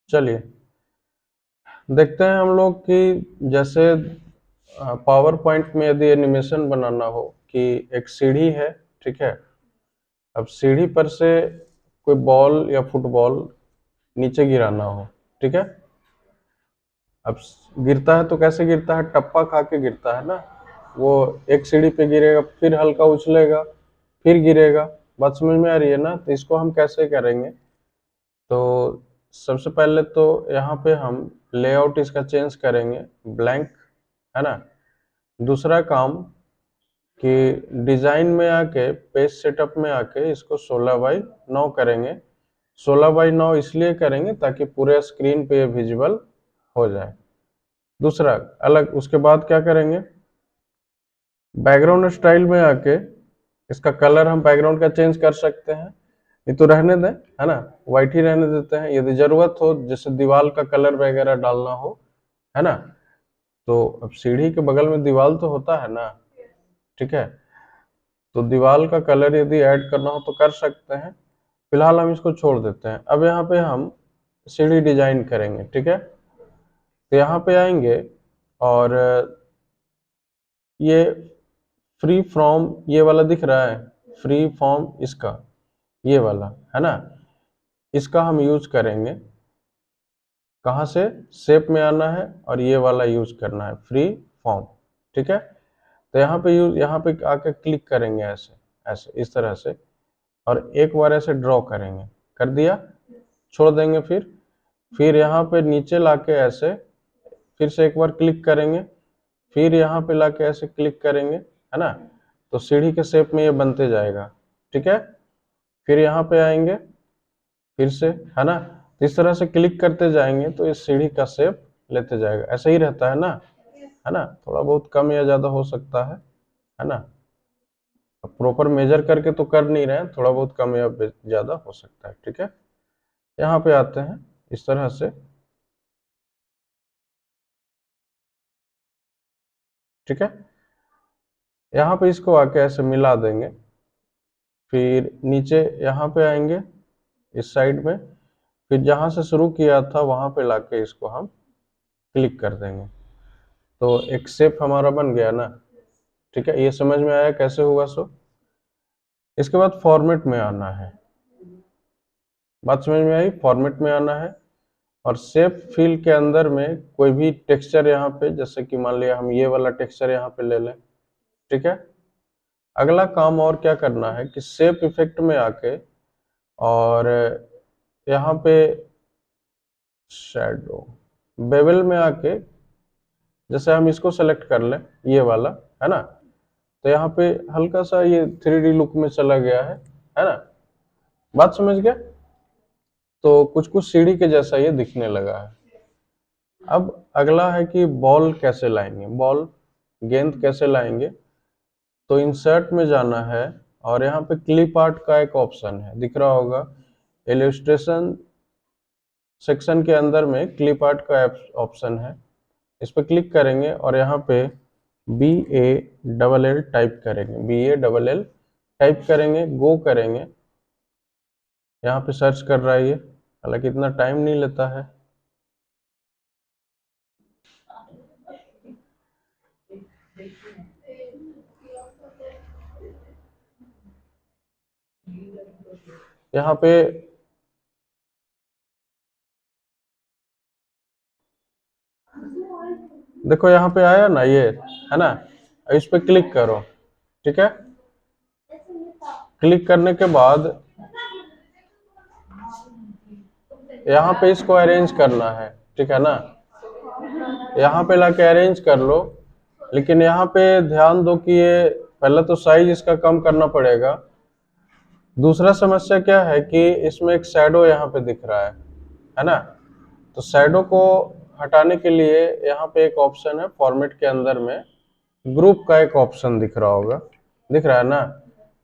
चलिए देखते हैं हम लोग कि जैसे पावर पॉइंट में यदि एनिमेशन बनाना हो कि एक सीढ़ी है, ठीक है। अब सीढ़ी पर से कोई बॉल या फुटबॉल नीचे गिराना हो, ठीक है। अब गिरता है तो कैसे गिरता है, टप्पा खा के गिरता है ना। वो एक सीढ़ी पे गिरेगा, फिर हल्का उछलेगा, फिर गिरेगा। बात समझ में आ रही है ना। तो इसको हम कैसे करेंगे, तो सबसे पहले तो यहाँ पे हम लेआउट इसका चेंज करेंगे, ब्लैंक, है ना। दूसरा काम कि डिजाइन में आके पेज सेटअप में आके इसको 16:9 करेंगे। 16:9 इसलिए करेंगे ताकि पूरे स्क्रीन पे विजिबल हो जाए। दूसरा अलग, उसके बाद क्या करेंगे, बैकग्राउंड स्टाइल में आके इसका कलर हम बैकग्राउंड का चेंज कर सकते हैं। ये तो रहने दें, है ना, व्हाइट ही रहने देते हैं। यदि जरूरत हो जैसे दीवार का कलर वगैरह डालना हो, है ना, तो अब सीढ़ी के बगल में दीवार तो होता है ना, ठीक है। तो दीवार का कलर यदि ऐड करना हो तो कर सकते हैं। फिलहाल हम इसको छोड़ देते हैं। अब यहाँ पे हम सीढ़ी डिजाइन करेंगे, ठीक है। तो यहाँ पे आएंगे और ये फ्री फ्रॉम ये वाला दिख रहा है, फ्री फॉर्म इसका, ये वाला, है ना, इसका हम यूज करेंगे। कहाँ से, शेप में आना है और ये वाला यूज करना है, फ्री फॉर्म, ठीक है। तो यहाँ पे आके क्लिक करेंगे ऐसे, ऐसे इस तरह से, और एक बार ऐसे ड्रॉ करेंगे, कर दिया, छोड़ देंगे। फिर यहाँ पे नीचे लाके ऐसे फिर से एक बार क्लिक करेंगे, फिर यहाँ पे लाके ऐसे क्लिक करेंगे, है ना। तो सीढ़ी के शेप में ये बनते जाएगा, ठीक है। फिर यहाँ पे आएंगे फिर से, है ना, इस तरह से क्लिक करते जाएंगे तो इस सीढ़ी का शेप लेते जाएगा। ऐसा ही रहता है ना, है ना। थोड़ा बहुत कम या ज्यादा हो सकता है ना। प्रॉपर मेजर करके तो कर नहीं रहे हैं, थोड़ा बहुत कम या ज्यादा हो सकता है, ठीक है। यहाँ पे आते हैं इस तरह से, ठीक है। यहाँ पे इसको आके ऐसे मिला देंगे। फिर नीचे यहाँ पे आएंगे इस साइड में, फिर जहां से शुरू किया था वहां पे लाके इसको हम क्लिक कर देंगे। तो एक शेप हमारा बन गया ना, ठीक है। ये समझ में आया कैसे होगा सो। इसके बाद फॉर्मेट में आना है। बात समझ में आई, फॉर्मेट में आना है और शेप फिल के अंदर में कोई भी टेक्सचर यहाँ पे, जैसे कि मान लिया हम ये वाला टेक्सचर यहाँ पे ले लें, ठीक है। अगला काम और क्या करना है कि शेप इफेक्ट में आके और यहाँ पे शैडो बेवल में आके, जैसे हम इसको सेलेक्ट कर लें, ये वाला, है ना, तो यहाँ पे हल्का सा ये 3D लुक में चला गया है ना। बात समझ गया। तो कुछ कुछ सीढ़ी के जैसा ये दिखने लगा है। अब अगला है कि बॉल कैसे लाएंगे, बॉल गेंद कैसे लाएंगे। तो इंसर्ट में जाना है और यहाँ पे क्लिप आर्ट का एक ऑप्शन है, दिख रहा होगा। इलस्ट्रेशन सेक्शन के अंदर में क्लिप आर्ट का ऑप्शन है, इस पर क्लिक करेंगे और यहाँ पे BALL टाइप करेंगे, BALL टाइप करेंगे, गो करेंगे। यहाँ पे सर्च कर रहा है ये, हालांकि इतना टाइम नहीं लेता है। यहाँ पे देखो, यहाँ पे आया ना ये, है ना, इस पे क्लिक करो, ठीक है। क्लिक करने के बाद यहाँ पे इसको अरेंज करना है, ठीक है ना। यहाँ पे लाके अरेंज कर लो। लेकिन यहाँ पे ध्यान दो कि ये पहले तो साइज इसका कम करना पड़ेगा। दूसरा समस्या क्या है कि इसमें एक शैडो यहाँ पे दिख रहा है ना। तो शैडो को हटाने के लिए यहाँ पे एक ऑप्शन है, फॉर्मेट के अंदर में ग्रुप का एक ऑप्शन दिख रहा होगा, दिख रहा है ना।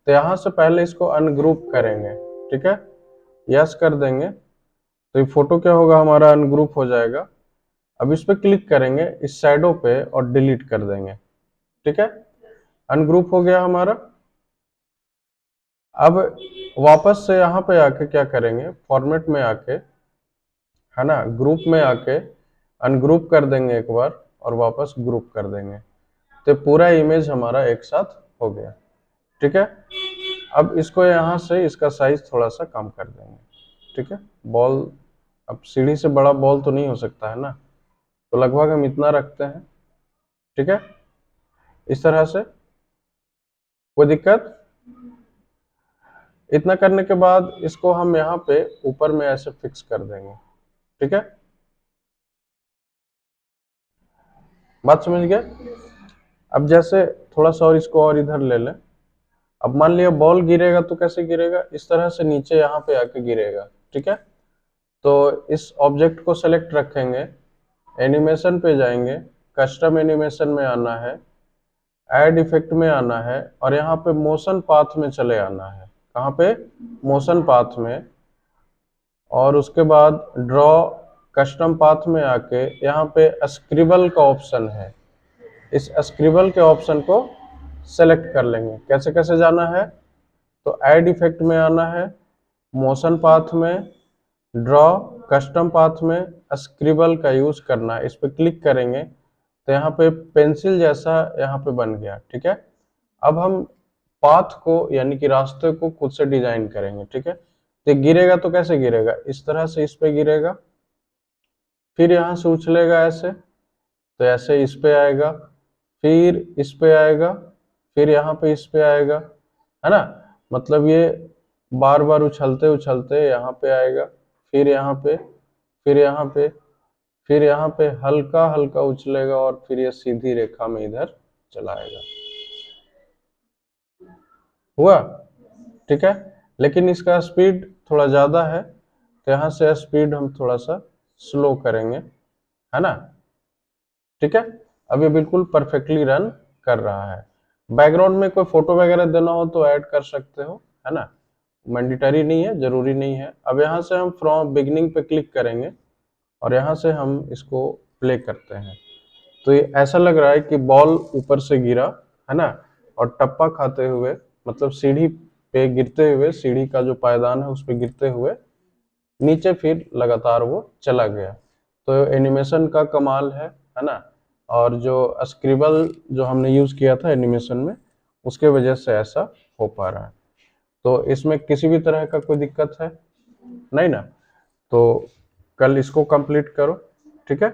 तो यहाँ से पहले इसको अनग्रुप करेंगे, ठीक है, यस कर देंगे। तो ये फोटो क्या होगा, हमारा अनग्रुप हो जाएगा। अब इस पे क्लिक करेंगे इस शैडो पे और डिलीट कर देंगे, ठीक है। अनग्रुप हो गया हमारा। अब वापस से यहाँ पे आके क्या करेंगे, फॉर्मेट में आके है ना, ग्रुप में आके अनग्रुप कर देंगे एक बार और वापस ग्रुप कर देंगे, तो पूरा इमेज हमारा एक साथ हो गया। ठीक है, अब इसको यहाँ से इसका साइज थोड़ा सा कम कर देंगे। ठीक है, बॉल अब सीढ़ी से बड़ा बॉल तो नहीं हो सकता है ना, तो लगभग हम इतना रखते हैं। ठीक है, इस तरह से, कोई दिक्कत? इतना करने के बाद इसको हम यहाँ पे ऊपर में ऐसे फिक्स कर देंगे। ठीक है, बात समझ गए? अब जैसे थोड़ा सा और इसको और इधर ले लें। अब मान लिया बॉल गिरेगा तो कैसे गिरेगा, इस तरह से नीचे यहाँ पे आके गिरेगा। ठीक है, तो इस ऑब्जेक्ट को सेलेक्ट रखेंगे, एनिमेशन पे जाएंगे, कस्टम एनिमेशन में आना है, ऐड इफेक्ट में आना है, और यहाँ पे मोशन पाथ में चले आना है। कहाँ पे? मोशन पाथ में। और उसके बाद ड्रॉ कस्टम पाथ में आके यहाँ पे स्क्रिबल का ऑप्शन है, इस स्क्रिबल के ऑप्शन को सेलेक्ट कर लेंगे। कैसे कैसे जाना है? तो ऐड इफेक्ट में आना है, मोशन पाथ में, ड्रॉ कस्टम पाथ में स्क्रिबल का यूज करना है। इस पर क्लिक करेंगे तो यहाँ पे पेंसिल जैसा यहाँ पे बन गया। ठीक है, अब हम पाथ को यानी कि रास्ते को खुद से डिजाइन करेंगे। ठीक है, तो गिरेगा तो कैसे गिरेगा, इस तरह से इस पे गिरेगा, फिर यहाँ से उछलेगा ऐसे, तो ऐसे इस पे आएगा, फिर इस पे आएगा, फिर यहाँ पे इस पे आएगा, है ना। मतलब ये बार बार उछलते उछलते यहाँ पे आएगा, फिर यहाँ पे, फिर यहाँ पे, फिर यहाँ पे हल्का हल्का उछलेगा और फिर ये सीधी रेखा में इधर चला आएगा। हुआ? ठीक है, लेकिन इसका स्पीड थोड़ा ज्यादा है, तो यहाँ से स्पीड हम थोड़ा सा स्लो करेंगे, है ना। ठीक है, अब ये बिल्कुल परफेक्टली रन कर रहा है। बैकग्राउंड में कोई फोटो वगैरह देना हो तो ऐड कर सकते हो, है ना, मैंडेटरी नहीं है, जरूरी नहीं है। अब यहाँ से हम फ्रॉम बिगिनिंग पे क्लिक करेंगे और यहाँ से हम इसको प्ले करते हैं। तो ये ऐसा लग रहा है कि बॉल ऊपर से गिरा, है ना, और टप्पा खाते हुए, मतलब सीढ़ी पे गिरते हुए, सीढ़ी का जो पायदान है उस पे गिरते हुए नीचे फिर लगातार वो चला गया। तो एनिमेशन का कमाल है ना। और जो स्क्रिबल जो हमने यूज किया था एनिमेशन में, उसके वजह से ऐसा हो पा रहा है। तो इसमें किसी भी तरह का कोई दिक्कत है नहीं ना? तो कल इसको कंप्लीट करो। ठीक है।